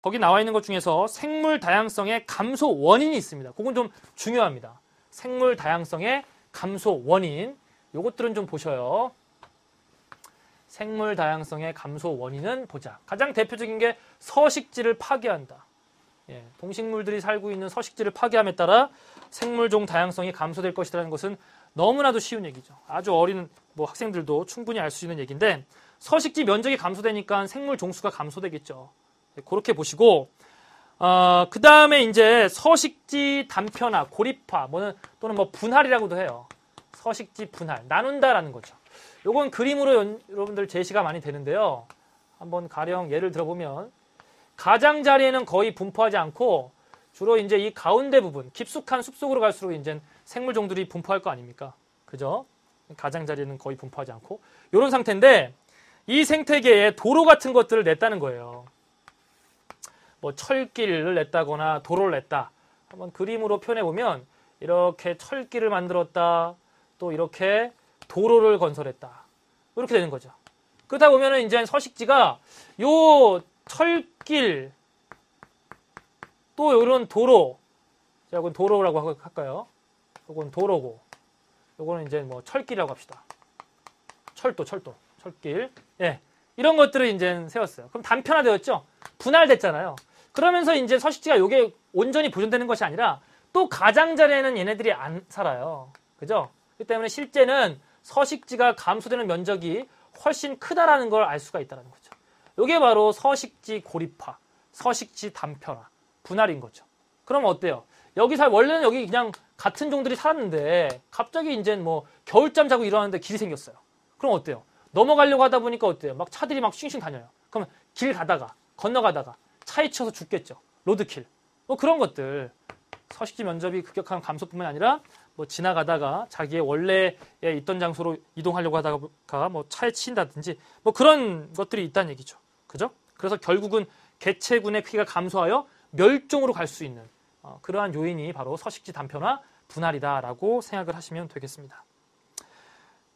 거기 나와 있는 것 중에서 생물 다양성의 감소 원인이 있습니다. 그건 좀 중요합니다. 생물 다양성의 감소 원인. 요것들은 좀 보셔요. 생물 다양성의 감소 원인은 보자. 가장 대표적인 게 서식지를 파괴한다. 예, 동식물들이 살고 있는 서식지를 파괴함에 따라 생물종 다양성이 감소될 것이라는 것은 너무나도 쉬운 얘기죠. 아주 어린 학생들도 충분히 알 수 있는 얘기인데 서식지 면적이 감소되니까 생물 종수가 감소되겠죠. 예, 그렇게 보시고 그 다음에 이제 서식지 단편화, 고립화, 또는 분할이라고도 해요. 서식지 분할, 나눈다라는 거죠. 요건 그림으로 여러분들 제시가 많이 되는데요. 한번 가령 예를 들어보면 가장자리에는 거의 분포하지 않고 주로 이제 이 가운데 부분, 깊숙한 숲속으로 갈수록 이제 생물종들이 분포할 거 아닙니까? 그죠? 가장자리에는 거의 분포하지 않고 이런 상태인데 이 생태계에 도로 같은 것들을 냈다는 거예요. 철길을 냈다거나 도로를 냈다. 한번 그림으로 표현해 보면 이렇게 철길을 만들었다. 또 이렇게 도로를 건설했다. 이렇게 되는 거죠. 그러다 보면은 이제 서식지가 요 철길 또 이런 도로, 자, 이건 도로라고 할까요? 이건 도로고, 요거는 이제 철길이라고 합시다. 철도, 철길. 예. 이런 것들을 이제 세웠어요. 그럼 단편화되었죠? 분할됐잖아요. 그러면서 이제 서식지가 요게 온전히 보존되는 것이 아니라 또 가장자리에는 얘네들이 안 살아요. 그죠? 그렇기 때문에 실제는 서식지가 감소되는 면적이 훨씬 크다라는 걸 알 수가 있다는 거죠. 요게 바로 서식지 고립화, 서식지 단편화, 분할인 거죠. 그럼 어때요? 원래는 여기 그냥 같은 종들이 살았는데 갑자기 이제 겨울잠 자고 일어나는데 길이 생겼어요. 그럼 어때요? 넘어가려고 하다 보니까 어때요? 막 차들이 막 쉥쉥 다녀요. 그러면 길 가다가, 건너가다가 차에 치여서 죽겠죠. 로드킬. 그런 것들. 서식지 면적이 급격한 감소뿐만 아니라 지나가다가 자기의 원래에 있던 장소로 이동하려고 하다가 차에 치인다든지 그런 것들이 있다는 얘기죠. 그죠? 그래서 결국은 개체군의 크기가 감소하여 멸종으로 갈 수 있는 그러한 요인이 바로 서식지 단편화, 분할이다라고 생각을 하시면 되겠습니다.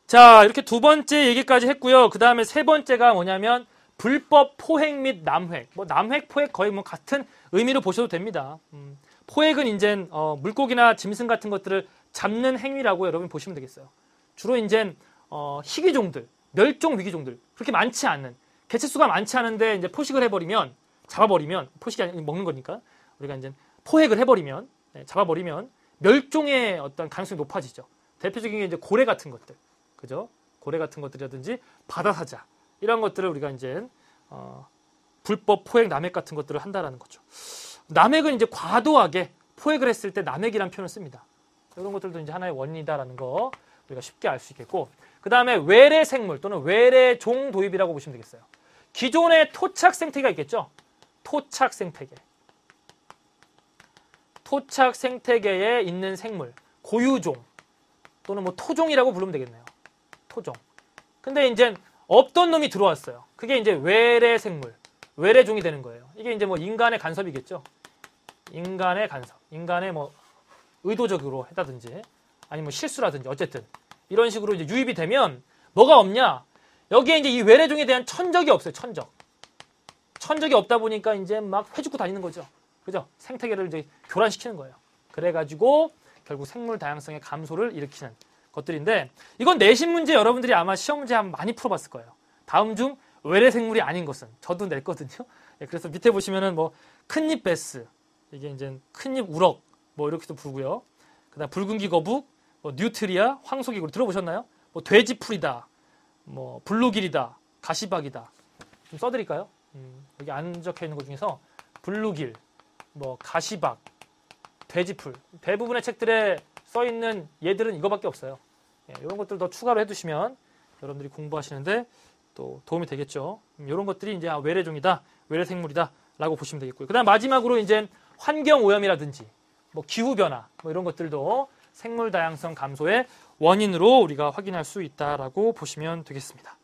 자, 이렇게 두 번째 얘기까지 했고요. 그 다음에 세 번째가 뭐냐면 불법 포획 및 남획. 남획, 포획 거의 같은 의미로 보셔도 됩니다. 포획은 이제 물고기나 짐승 같은 것들을 잡는 행위라고 여러분 보시면 되겠어요. 주로 이제 희귀종들, 멸종 위기종들 그렇게 많지 않은 개체수가 많지 않은데 이제 포식을 해버리면 잡아버리면 포식이 아니 먹는 거니까 우리가 이제 포획을 해버리면 잡아버리면 멸종의 어떤 가능성이 높아지죠. 대표적인 게 이제 고래 같은 것들, 그죠? 고래 같은 것들이라든지 바다사자 이런 것들을 우리가 이제 불법 포획 남획 같은 것들을 한다라는 거죠. 남획은 이제 과도하게 포획을 했을 때 남획이라는 표현을 씁니다. 이런 것들도 이제 하나의 원인이다라는 거 우리가 쉽게 알 수 있겠고, 그 다음에 외래 생물 또는 외래 종 도입이라고 보시면 되겠어요. 기존의 토착 생태계가 있겠죠. 토착 생태계. 토착 생태계에 있는 생물, 고유종 또는 토종이라고 부르면 되겠네요. 토종. 근데 이제 없던 놈이 들어왔어요. 그게 이제 외래 생물, 외래종이 되는 거예요. 이게 이제 인간의 간섭이겠죠. 인간의 간섭, 인간의 의도적으로 했다든지 아니면 실수라든지 어쨌든 이런 식으로 이제 유입이 되면 뭐가 없냐? 여기에 이제 이 외래종에 대한 천적이 없어요. 천적이 없다 보니까 이제 막 회죽고 다니는 거죠. 그죠? 생태계를 이제 교란시키는 거예요. 그래가지고 결국 생물 다양성의 감소를 일으키는 것들인데, 이건 내신 문제 여러분들이 아마 시험 문제 한번 많이 풀어봤을 거예요. 다음 중 외래 생물이 아닌 것은 저도 냈거든요. 그래서 밑에 보시면은 큰잎 베스, 이게 이제 큰잎 우럭 이렇게도 부르고요. 그다음 붉은기 거북, 뉴트리아, 황소개구리 들어보셨나요? 돼지풀이다, 블루길이다, 가시박이다. 좀 써드릴까요? 여기 안 적혀 있는 것 중에서 블루길, 가시박, 돼지풀, 대부분의 책들에 써 있는 얘들은 이거밖에 없어요. 이런 것들 더 추가로 해두시면 여러분들이 공부하시는데 또 도움이 되겠죠. 이런 것들이 이제 외래종이다, 외래생물이다라고 보시면 되겠고요. 그다음 마지막으로 이제 환경 오염이라든지 기후 변화 이런 것들도 생물 다양성 감소의 원인으로 우리가 확인할 수 있다라고 보시면 되겠습니다.